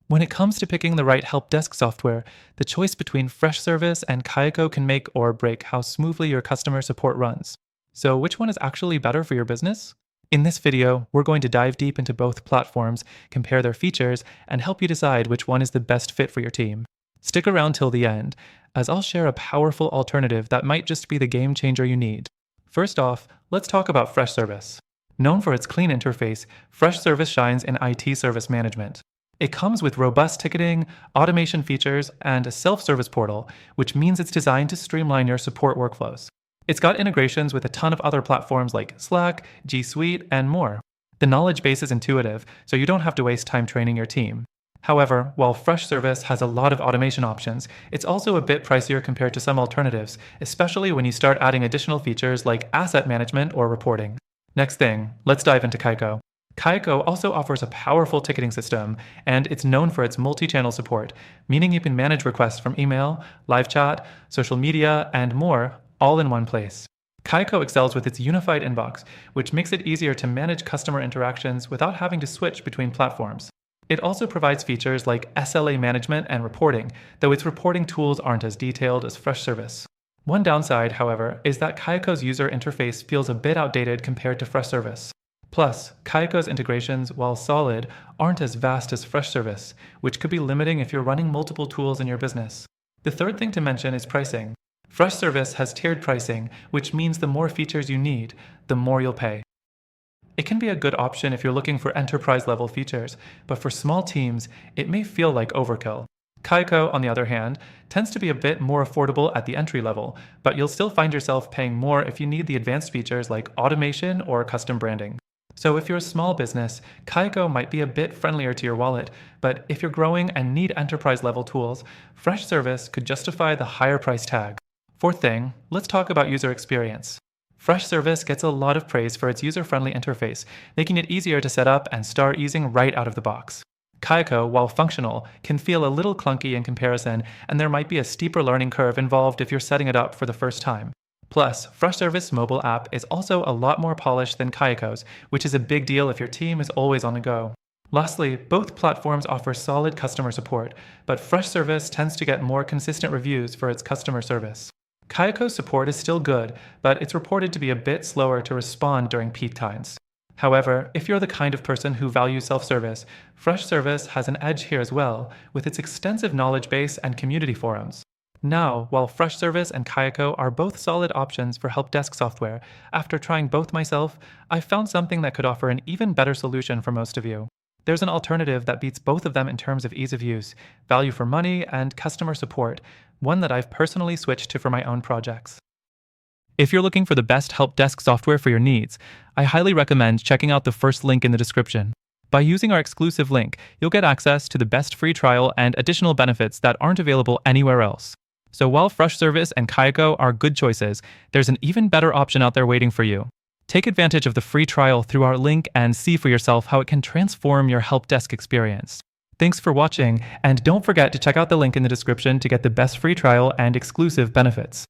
When it comes to picking the right help desk software, the choice between Freshservice and Kayako can make or break how smoothly your customer support runs. So, which one is actually better for your business? In this video, we're going to dive deep into both platforms, compare their features, and help you decide which one is the best fit for your team. Stick around till the end, as I'll share a powerful alternative that might just be the game changer you need. First off, let's talk about Freshservice. Known for its clean interface, Freshservice shines in IT service management. It comes with robust ticketing, automation features, and a self-service portal, which means it's designed to streamline your support workflows. It's got integrations with a ton of other platforms like Slack, G Suite, and more. The knowledge base is intuitive, so you don't have to waste time training your team. However, while Freshservice has a lot of automation options, it's also a bit pricier compared to some alternatives, especially when you start adding additional features like asset management or reporting. Next thing, let's dive into Kayako. Kayako also offers a powerful ticketing system, and it's known for its multi-channel support, meaning you can manage requests from email, live chat, social media, and more, all in one place. Kayako excels with its unified inbox, which makes it easier to manage customer interactions without having to switch between platforms. It also provides features like SLA management and reporting, though its reporting tools aren't as detailed as Freshservice. One downside, however, is that Kayako's user interface feels a bit outdated compared to Freshservice. Plus, Kayako's integrations, while solid, aren't as vast as Freshservice, which could be limiting if you're running multiple tools in your business. The third thing to mention is pricing. Freshservice has tiered pricing, which means the more features you need, the more you'll pay. It can be a good option if you're looking for enterprise-level features, but for small teams, it may feel like overkill. Kayako, on the other hand, tends to be a bit more affordable at the entry level, but you'll still find yourself paying more if you need the advanced features like automation or custom branding. So if you're a small business, Kayako might be a bit friendlier to your wallet, but if you're growing and need enterprise-level tools, Freshservice could justify the higher price tag. Fourth thing, let's talk about user experience. Freshservice gets a lot of praise for its user-friendly interface, making it easier to set up and start using right out of the box. Kayako, while functional, can feel a little clunky in comparison, and there might be a steeper learning curve involved if you're setting it up for the first time. Plus, Freshservice mobile app is also a lot more polished than Kayako's, which is a big deal if your team is always on the go. Lastly, both platforms offer solid customer support, but Freshservice tends to get more consistent reviews for its customer service. Kayako's support is still good, but it's reported to be a bit slower to respond during peak times. However, if you're the kind of person who values self-service, Freshservice has an edge here as well, with its extensive knowledge base and community forums. Now, while Freshservice and Kayako are both solid options for help desk software, after trying both myself, I found something that could offer an even better solution for most of you. There's an alternative that beats both of them in terms of ease of use, value for money, and customer support, one that I've personally switched to for my own projects. If you're looking for the best help desk software for your needs, I highly recommend checking out the first link in the description. By using our exclusive link, you'll get access to the best free trial and additional benefits that aren't available anywhere else. So while Freshservice and Kayako are good choices, there's an even better option out there waiting for you. Take advantage of the free trial through our link and see for yourself how it can transform your help desk experience. Thanks for watching, and don't forget to check out the link in the description to get the best free trial and exclusive benefits.